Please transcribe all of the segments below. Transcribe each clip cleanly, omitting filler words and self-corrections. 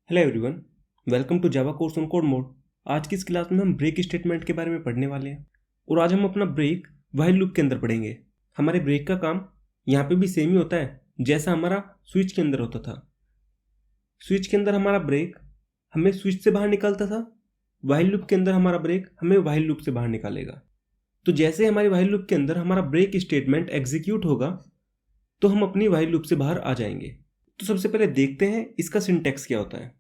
Hello everyone, welcome to Java course on code mode. आज की इस क्लास में हम ब्रेक स्टेटमेंट के बारे में पढ़ने वाले हैं और आज हम अपना ब्रेक व्हाइल लूप के अंदर पढ़ेंगे। हमारे ब्रेक का काम यहाँ पे भी सेम ही होता है जैसा हमारा स्विच के अंदर होता था। स्विच के अंदर हमारा ब्रेक हमें स्विच से बाहर निकालता था, व्हाइल लूप के अंदर हमारा ब्रेक हमें व्हाइल लूप से बाहर निकालेगा। तो जैसे हमारे व्हाइल लूप के अंदर हमारा ब्रेक स्टेटमेंट एग्जीक्यूट होगा तो हम अपनी व्हाइल लूप से बाहर आ जाएंगे। तो सबसे पहले देखते हैं इसका सिंटैक्स क्या होता है।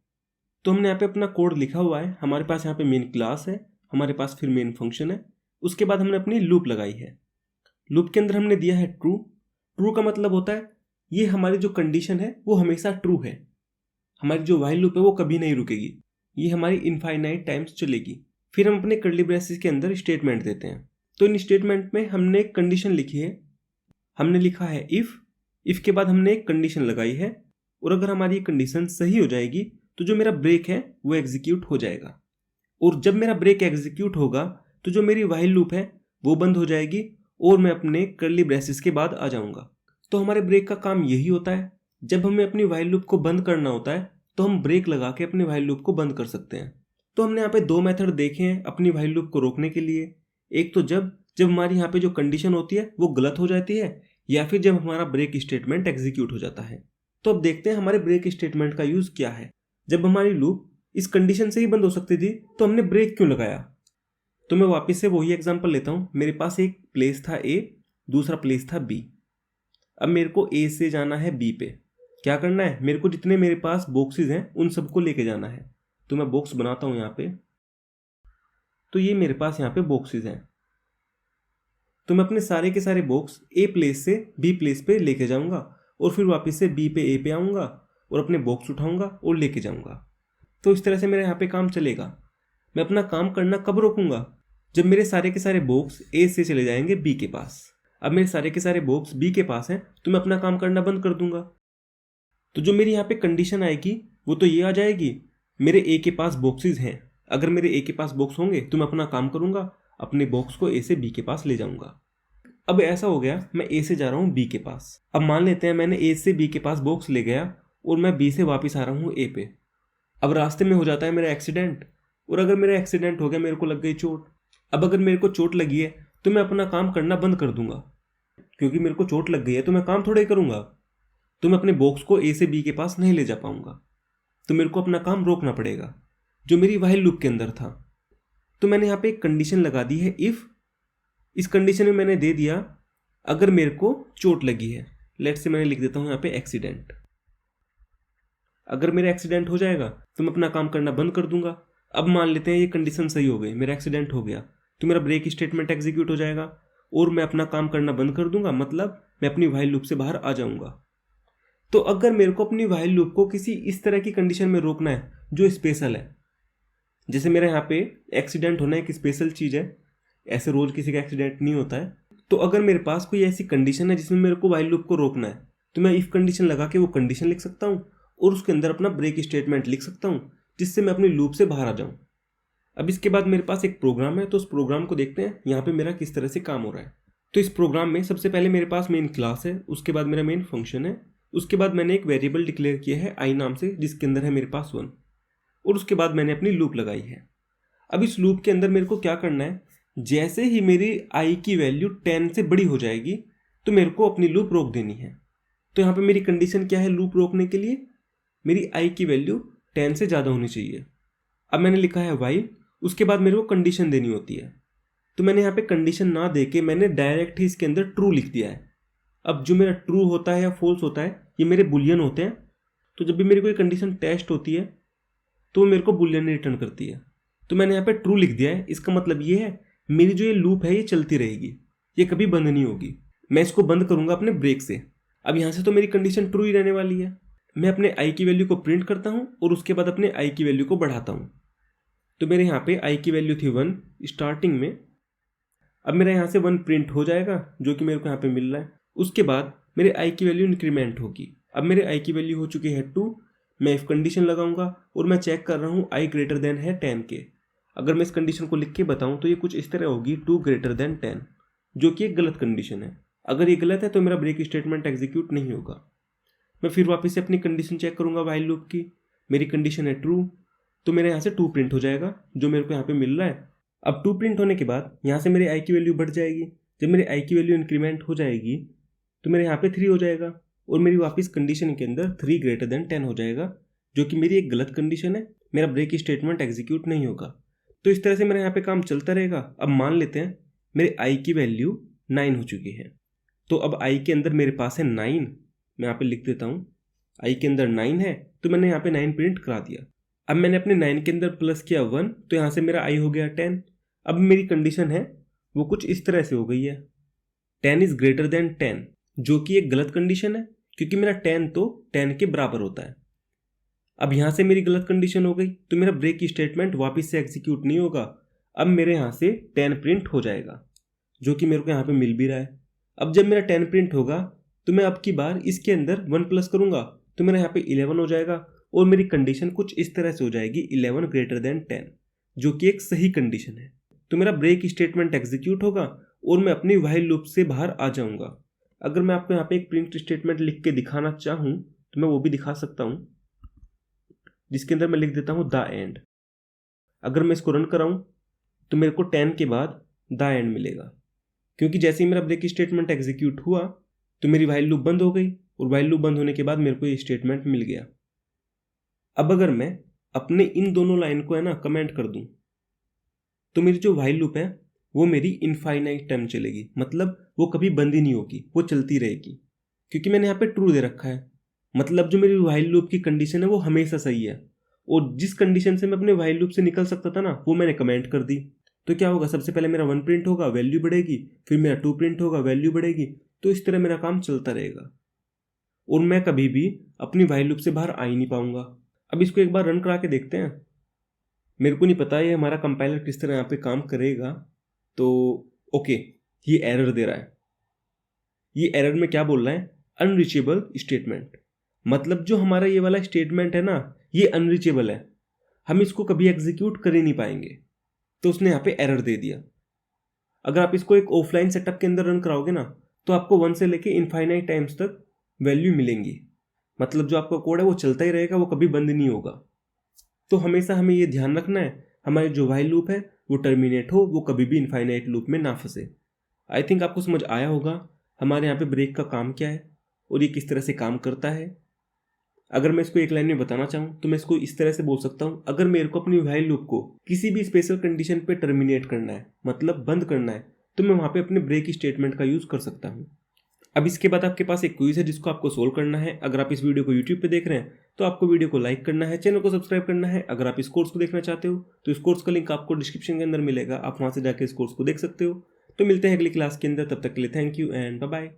तो हमने यहाँ पे अपना कोड लिखा हुआ है, हमारे पास यहाँ पे मेन क्लास है, हमारे पास फिर मेन फंक्शन है, उसके बाद हमने अपनी लूप लगाई है। लूप के अंदर हमने दिया है ट्रू। ट्रू का मतलब होता है ये हमारी जो कंडीशन है वो हमेशा ट्रू है, हमारी जो व्हाइल लूप है वो कभी नहीं रुकेगी, ये हमारी इनफाइनाइट टाइम्स चलेगी। फिर हम अपने कर्ली ब्रेसेस के अंदर स्टेटमेंट देते हैं। तो इन स्टेटमेंट में हमने एक कंडीशन लिखी है, हमने लिखा है इफ़ के बाद हमने एक कंडीशन लगाई है और अगर हमारी कंडीशन सही हो जाएगी तो जो मेरा ब्रेक है वो एग्जीक्यूट हो जाएगा। और जब मेरा ब्रेक एग्जीक्यूट होगा तो जो मेरी व्हाइल लूप है वो बंद हो जाएगी और मैं अपने कर्ली ब्रेसेस के बाद आ जाऊंगा। तो हमारे ब्रेक का काम यही होता है, जब हमें अपनी व्हाइल लूप को बंद करना होता है तो हम ब्रेक लगा के अपनी व्हाइल लूप को बंद कर सकते हैं। तो हमने यहाँ पे दो मेथड देखे हैं अपनी व्हाइल लूप को रोकने के लिए। एक तो जब हमारी यहाँ पे जो कंडीशन होती है वो गलत हो जाती है, या फिर जब हमारा ब्रेक स्टेटमेंट एग्जीक्यूट हो जाता है। तो अब देखते हैं हमारे ब्रेक स्टेटमेंट का यूज क्या है। जब हमारी लूप इस कंडीशन से ही बंद हो सकती थी तो हमने ब्रेक क्यों लगाया। तो मैं वापस से वही एग्जांपल लेता हूँ। मेरे पास एक प्लेस था A, दूसरा प्लेस था B। अब मेरे को A से जाना है B पे। क्या करना है, मेरे को जितने मेरे पास बॉक्सेस हैं उन सबको लेके जाना है। तो मैं बॉक्स बनाता हूँ यहाँ पे। तो ये मेरे पास यहाँ पे बॉक्सेस हैं, तो मैं अपने सारे के सारे बॉक्स A प्लेस से B प्लेस पे लेके जाऊँगा और फिर वापस से B पे A पे आऊँगा और अपने बॉक्स उठाऊंगा और लेके जाऊंगा। तो इस तरह से मेरे यहाँ पे काम चलेगा। मैं अपना काम करना कब रोकूंगा, जब मेरे सारे के सारे बॉक्स A से चले जाएंगे B के पास। अब मेरे सारे के सारे बॉक्स B के पास हैं तो मैं अपना काम करना बंद कर दूंगा। तो जो मेरी यहाँ पे कंडीशन आएगी वो तो ये आ जाएगी, मेरे A के पास बॉक्सेस हैं, अगर मेरे A के पास बॉक्स होंगे तो मैं अपना काम करूंगा, अपने बॉक्स को A से B के पास ले जाऊंगा। अब ऐसा हो गया, मैं A से जा रहा हूँ B के पास। अब मान लेते हैं मैंने A से B के पास बॉक्स ले गया और मैं B से वापस आ रहा हूँ A पे। अब रास्ते में हो जाता है मेरा एक्सीडेंट, और अगर मेरा एक्सीडेंट हो गया, मेरे को लग गई चोट। अब अगर मेरे को चोट लगी है तो मैं अपना काम करना बंद कर दूंगा, क्योंकि मेरे को चोट लग गई है तो मैं काम थोड़ा ही करूंगा। तो मैं अपने बॉक्स को A से B के पास नहीं ले जा पाऊंगा, तो मेरे को अपना काम रोकना पड़ेगा जो मेरी व्हाइल लूप के अंदर था। तो मैंने यहाँ पे एक कंडीशन लगा दी है इफ़। इस कंडीशन में मैंने दे दिया अगर मेरे को चोट लगी है, लेट से मैंने लिख देता हूँ यहाँ पे एक्सीडेंट। अगर मेरा एक्सीडेंट हो जाएगा तो मैं अपना काम करना बंद कर दूंगा। अब मान लेते हैं ये कंडीशन सही हो गई, मेरा एक्सीडेंट हो गया, तो मेरा ब्रेक स्टेटमेंट एग्जीक्यूट हो जाएगा और मैं अपना काम करना बंद कर दूंगा, मतलब मैं अपनी व्हाइल लूप से बाहर आ जाऊंगा। तो अगर मेरे को अपनी व्हाइल लूप को किसी इस तरह की कंडीशन में रोकना है जो स्पेशल है, जैसे मेरे यहाँ पे एक्सीडेंट होना एक स्पेशल चीज़ है, ऐसे रोज किसी का एक्सीडेंट नहीं होता है। तो अगर मेरे पास कोई ऐसी कंडीशन है जिसमें मेरे को व्हाइल लूप को रोकना है तो मैं इफ कंडीशन लगा के वो कंडीशन लिख सकता हूँ और उसके अंदर अपना ब्रेक स्टेटमेंट लिख सकता हूँ, जिससे मैं अपनी लूप से बाहर आ जाऊँ। अब इसके बाद मेरे पास एक प्रोग्राम है, तो उस प्रोग्राम को देखते हैं यहाँ पे मेरा किस तरह से काम हो रहा है। तो इस प्रोग्राम में सबसे पहले मेरे पास मेन क्लास है, उसके बाद मेरा मेन फंक्शन है, उसके बाद मैंने एक वेरिएबल डिक्लेयर किया है आई नाम से, जिसके अंदर है मेरे पास 1, और उसके बाद मैंने अपनी लूप लगाई है। अब इस लूप के अंदर मेरे को क्या करना है, जैसे ही मेरी आई की वैल्यू 10 से बड़ी हो जाएगी तो मेरे को अपनी लूप रोक देनी है। तो यहाँ पे मेरी कंडीशन क्या है लूप रोकने के लिए, मेरी आई की वैल्यू 10 से ज़्यादा होनी चाहिए। अब मैंने लिखा है व्हाइल, उसके बाद मेरे को कंडीशन देनी होती है। तो मैंने यहाँ पे कंडीशन ना दे के मैंने डायरेक्ट ही इसके अंदर ट्रू लिख दिया है। अब जो मेरा ट्रू होता है या फॉल्स होता है ये मेरे बुलियन होते हैं, तो जब भी मेरी कोई कंडीशन टेस्ट होती है तो वो मेरे को बुलियन रिटर्न करती है। तो मैंने यहाँ पे ट्रू लिख दिया है, इसका मतलब ये है मेरी जो ये लूप है ये चलती रहेगी, ये कभी बंद नहीं होगी। मैं इसको बंद करूंगा अपने ब्रेक से। अब यहाँ से तो मेरी कंडीशन ट्रू ही रहने वाली है। मैं अपने आई की वैल्यू को प्रिंट करता हूँ और उसके बाद अपने आई की वैल्यू को बढ़ाता हूँ। तो मेरे यहाँ पे आई की वैल्यू थी 1 स्टार्टिंग में, अब मेरा यहाँ से 1 प्रिंट हो जाएगा जो कि मेरे को यहाँ पे मिल रहा है। उसके बाद मेरे आई की वैल्यू इंक्रीमेंट होगी। अब मेरे आई की वैल्यू हो चुकी है 2, मैं इफ कंडीशन लगाऊंगा और मैं चेक कर रहा हूँ आई ग्रेटर देन है 10 के। अगर मैं इस कंडीशन को लिख के बताऊं तो ये कुछ इस तरह होगी 2 ग्रेटर देन 10, जो कि एक गलत कंडीशन है। अगर ये गलत है तो मेरा ब्रेक स्टेटमेंट एग्जीक्यूट नहीं होगा। मैं फिर वापस से अपनी कंडीशन चेक करूंगा व्हाइल लूप की, मेरी कंडीशन है ट्रू, तो मेरे यहाँ से 2 प्रिंट हो जाएगा जो मेरे को यहाँ पे मिल रहा है। अब 2 प्रिंट होने के बाद यहाँ से मेरे आई की वैल्यू बढ़ जाएगी। जब मेरी आई की वैल्यू इंक्रीमेंट हो जाएगी तो मेरे यहाँ पे 3 हो जाएगा और मेरी वापस कंडीशन के अंदर 3 ग्रेटर देन 10 हो जाएगा, जो कि मेरी एक गलत कंडीशन है। मेरा ब्रेक स्टेटमेंट एग्जीक्यूट नहीं होगा। तो इस तरह से मेरे यहाँ पे काम चलता रहेगा। अब मान लेते हैं मेरे आई की वैल्यू 9 हो चुकी है, तो अब आई के अंदर मेरे पास है 9। मैं यहाँ पे लिख देता हूँ, आई के अंदर 9 है, तो मैंने यहाँ पे 9 प्रिंट करा दिया। अब मैंने अपने 9 के अंदर प्लस किया 1, तो यहाँ से मेरा आई हो गया 10। अब मेरी कंडीशन है वो कुछ इस तरह से हो गई है, 10 इज ग्रेटर देन 10, जो कि एक गलत कंडीशन है क्योंकि मेरा 10 तो 10 के बराबर होता है। अब यहाँ से मेरी गलत कंडीशन हो गई, तो मेरा ब्रेक स्टेटमेंट वापस से एग्जीक्यूट नहीं होगा। अब मेरे यहाँ से 10 प्रिंट हो जाएगा, जो कि मेरे को यहाँ पे मिल भी रहा है। अब जब मेरा 10 प्रिंट होगा तो मैं अब की बार इसके अंदर 1 प्लस करूँगा, तो मेरा यहाँ पे 11 हो जाएगा और मेरी कंडीशन कुछ इस तरह से हो जाएगी, 11 ग्रेटर देन 10, जो कि एक सही कंडीशन है। तो मेरा ब्रेक स्टेटमेंट एग्जीक्यूट होगा और मैं अपनी व्हाइल लूप से बाहर आ जाऊँगा। अगर मैं आपको यहाँ पे एक प्रिंट स्टेटमेंट लिख के दिखाना चाहूँ तो मैं वो भी दिखा सकता हूँ, जिसके अंदर मैं लिख देता हूँ द एंड। अगर मैं इसको रन कराऊँ तो मेरे को 10 के बाद द एंड मिलेगा, क्योंकि जैसे ही मेरा ब्रेक स्टेटमेंट एग्जीक्यूट हुआ तो मेरी व्हाइल लूप बंद हो गई और व्हाइल लूप बंद होने के बाद मेरे को ये स्टेटमेंट मिल गया। अब अगर मैं अपने इन दोनों लाइन को है ना कमेंट कर दूं तो मेरी जो व्हाइल लूप है वो मेरी इनफाइनाइट टाइम चलेगी, मतलब वो कभी बंद ही नहीं होगी, वो चलती रहेगी, क्योंकि मैंने यहाँ पे ट्रू दे रखा है। मतलब जो मेरी व्हाइल लूप की कंडीशन है वो हमेशा सही है, और जिस कंडीशन से मैं अपने व्हाइल लूप से निकल सकता था ना वो मैंने कमेंट कर दी। तो क्या होगा, सबसे पहले मेरा 1 प्रिंट होगा, वैल्यू बढ़ेगी, फिर मेरा 2 प्रिंट होगा, वैल्यू बढ़ेगी। तो इस तरह मेरा काम चलता रहेगा और मैं कभी भी अपनी व्हाइल लूप से बाहर आ ही नहीं पाऊंगा। अब इसको एक बार रन करा के देखते हैं। मेरे को नहीं पता ये हमारा कंपाइलर किस तरह यहाँ पे काम करेगा। तो ओके, ये एरर दे रहा है। ये एरर में क्या बोल रहा है, अनरीचेबल स्टेटमेंट। मतलब जो हमारा ये वाला स्टेटमेंट है ना ये अनरीचेबल है, हम इसको कभी एग्जीक्यूट कर ही नहीं पाएंगे। तो उसने यहाँ पे एरर दे दिया। अगर आप इसको एक ऑफलाइन सेटअप के अंदर रन कराओगे ना तो आपको 1 से लेके इनफाइनाइट टाइम्स तक वैल्यू मिलेंगी। मतलब जो आपका कोड है वो चलता ही रहेगा, वो कभी बंद नहीं होगा। तो हमेशा हमें ये ध्यान रखना है हमारी जो व्हाइल लूप है वो टर्मिनेट हो, वो कभी भी इनफाइनाइट लूप में ना फंसे। आई थिंक आपको समझ आया होगा हमारे यहाँ पे ब्रेक का काम क्या है और ये किस तरह से काम करता है। अगर मैं इसको एक लाइन में बताना चाहूँ तो मैं इसको इस तरह से बोल सकता हूँ, अगर मेरे को अपनी व्हाइल लूप को किसी भी स्पेशल कंडीशन पे टर्मिनेट करना है, मतलब बंद करना है, तो मैं वहाँ पे अपने ब्रेक स्टेटमेंट का यूज़ कर सकता हूँ। अब इसके बाद आपके पास एक क्विज है जिसको आपको सोल्व करना है। अगर आप इस वीडियो को यूट्यूब पे देख रहे हैं तो आपको वीडियो को लाइक करना है, चैनल को सब्सक्राइब करना है। अगर आप इस कोर्स को देखना चाहते हो तो इस कोर्स का लिंक आपको डिस्क्रिप्शन के अंदर मिलेगा, आप वहाँ से जाकर इस कोर्स को देख सकते हो। तो मिलते हैं अगली क्लास के अंदर, तब तक के लिए thank you and bye bye.